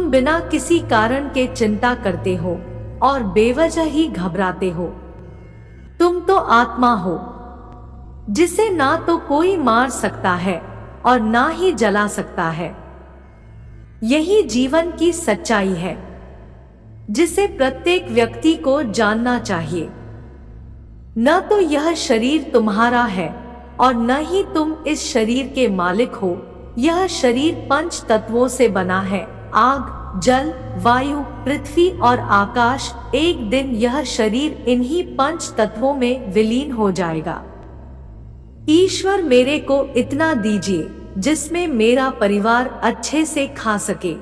तुम बिना किसी कारण के चिंता करते हो और बेवजह ही घबराते हो। तुम तो आत्मा हो जिसे ना तो कोई मार सकता है और ना ही जला सकता है। यही जीवन की सच्चाई है जिसे प्रत्येक व्यक्ति को जानना चाहिए। न तो यह शरीर तुम्हारा है और न ही तुम इस शरीर के मालिक हो। यह शरीर पंच तत्वों से बना है, आग, जल, वायु, पृथ्वी और आकाश। एक दिन यह शरीर इन्हीं पंच तत्वों में विलीन हो जाएगा। ईश्वर मेरे को इतना दीजिए जिसमें मेरा परिवार अच्छे से खा सके,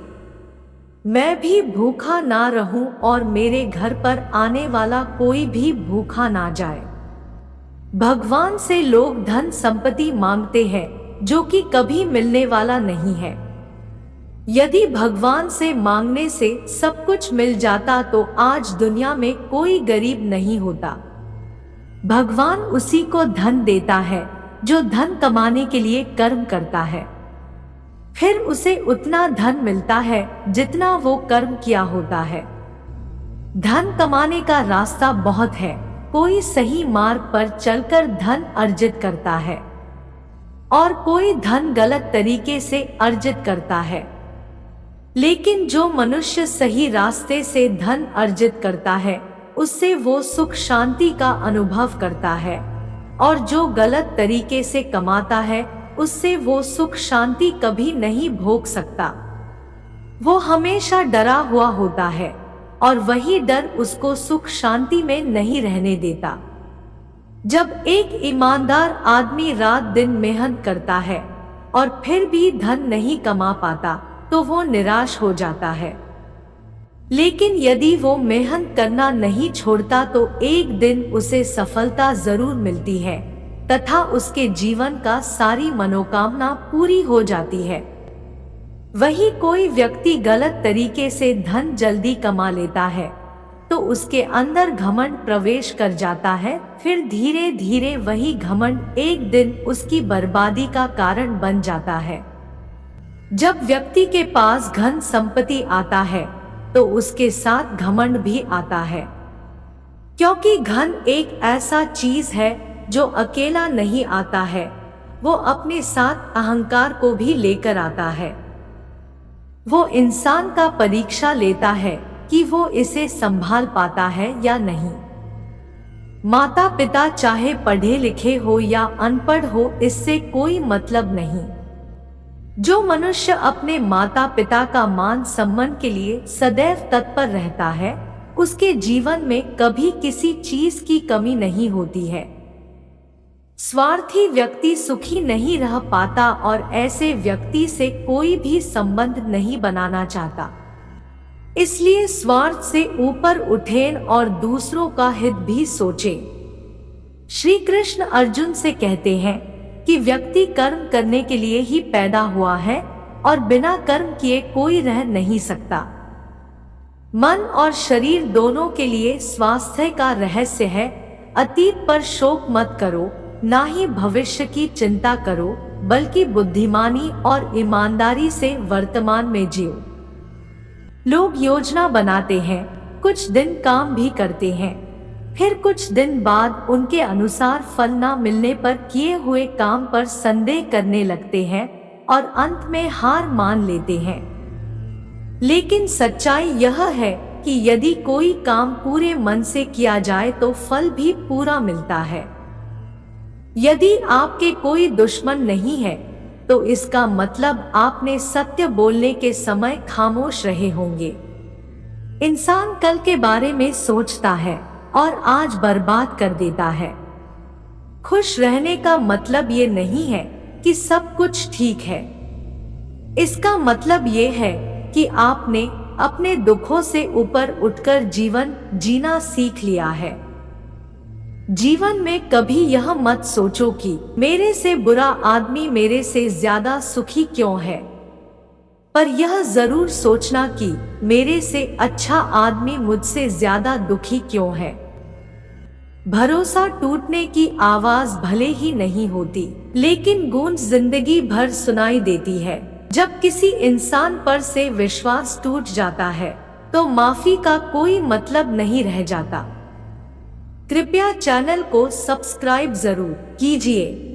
मैं भी भूखा ना रहूं और मेरे घर पर आने वाला कोई भी भूखा ना जाए। भगवान से लोग धन संपत्ति मांगते हैं जो कि कभी मिलने वाला नहीं है। यदि भगवान से मांगने से सब कुछ मिल जाता तो आज दुनिया में कोई गरीब नहीं होता। भगवान उसी को धन देता है जो धन कमाने के लिए कर्म करता है। फिर उसे उतना धन मिलता है जितना वो कर्म किया होता है। धन कमाने का रास्ता बहुत है। कोई सही मार्ग पर चलकर धन अर्जित करता है और कोई धन गलत तरीके से अर्जित करता है। लेकिन जो मनुष्य सही रास्ते से धन अर्जित करता है उससे वो सुख शांति का अनुभव करता है, और जो गलत तरीके से कमाता है उससे वो सुख शांति कभी नहीं भोग सकता। वो हमेशा डरा हुआ होता है और वही डर उसको सुख शांति में नहीं रहने देता। जब एक ईमानदार आदमी रात दिन मेहनत करता है और फिर भी धन नहीं कमा पाता तो वो निराश हो जाता है। लेकिन यदि वो मेहनत करना नहीं छोड़ता तो एक दिन उसे सफलता जरूर मिलती है तथा उसके जीवन का सारी मनोकामना पूरी हो जाती है। वही कोई व्यक्ति गलत तरीके से धन जल्दी कमा लेता है तो उसके अंदर घमंड प्रवेश कर जाता है। फिर धीरे धीरे वही घमंड एक दिन उसकी बर्बादी का कारण बन जाता है। जब व्यक्ति के पास धन संपत्ति आता है तो उसके साथ घमंड भी आता है, क्योंकि धन एक ऐसा चीज है जो अकेला नहीं आता है, वो अपने साथ अहंकार को भी लेकर आता है। वो इंसान का परीक्षा लेता है कि वो इसे संभाल पाता है या नहीं। माता पिता चाहे पढ़े लिखे हो या अनपढ़ हो, इससे कोई मतलब नहीं। जो मनुष्य अपने माता पिता का मान सम्मान के लिए सदैव तत्पर रहता है उसके जीवन में कभी किसी चीज की कमी नहीं होती है। स्वार्थी व्यक्ति सुखी नहीं रह पाता और ऐसे व्यक्ति से कोई भी संबंध नहीं बनाना चाहता। इसलिए स्वार्थ से ऊपर उठें और दूसरों का हित भी सोचें। श्री कृष्ण अर्जुन से कहते हैं कि व्यक्ति कर्म करने के लिए ही पैदा हुआ है और बिना कर्म किए कोई रह नहीं सकता। मन और शरीर दोनों के लिए स्वास्थ्य का रहस्य है। अतीत पर शोक मत करो, ना ही भविष्य की चिंता करो, बल्कि बुद्धिमानी और ईमानदारी से वर्तमान में जियो। लोग योजना बनाते हैं, कुछ दिन काम भी करते हैं, फिर कुछ दिन बाद उनके अनुसार फल न मिलने पर किए हुए काम पर संदेह करने लगते हैं और अंत में हार मान लेते हैं। लेकिन सच्चाई यह है कि यदि कोई काम पूरे मन से किया जाए तो फल भी पूरा मिलता है। यदि आपके कोई दुश्मन नहीं है तो इसका मतलब आपने सत्य बोलने के समय खामोश रहे होंगे। इंसान कल के बारे में सोचता है और आज बर्बाद कर देता है। खुश रहने का मतलब ये नहीं है कि सब कुछ ठीक है। इसका मतलब ये है कि आपने अपने दुखों से ऊपर उठकर जीवन जीना सीख लिया है। जीवन में कभी यह मत सोचो कि मेरे से बुरा आदमी मेरे से ज्यादा सुखी क्यों है, पर यह जरूर सोचना कि मेरे से अच्छा आदमी मुझसे ज्यादा दुखी क्यों है। भरोसा टूटने की आवाज भले ही नहीं होती, लेकिन गूंज जिंदगी भर सुनाई देती है। जब किसी इंसान पर से विश्वास टूट जाता है तो माफी का कोई मतलब नहीं रह जाता। कृपया चैनल को सब्सक्राइब जरूर कीजिए।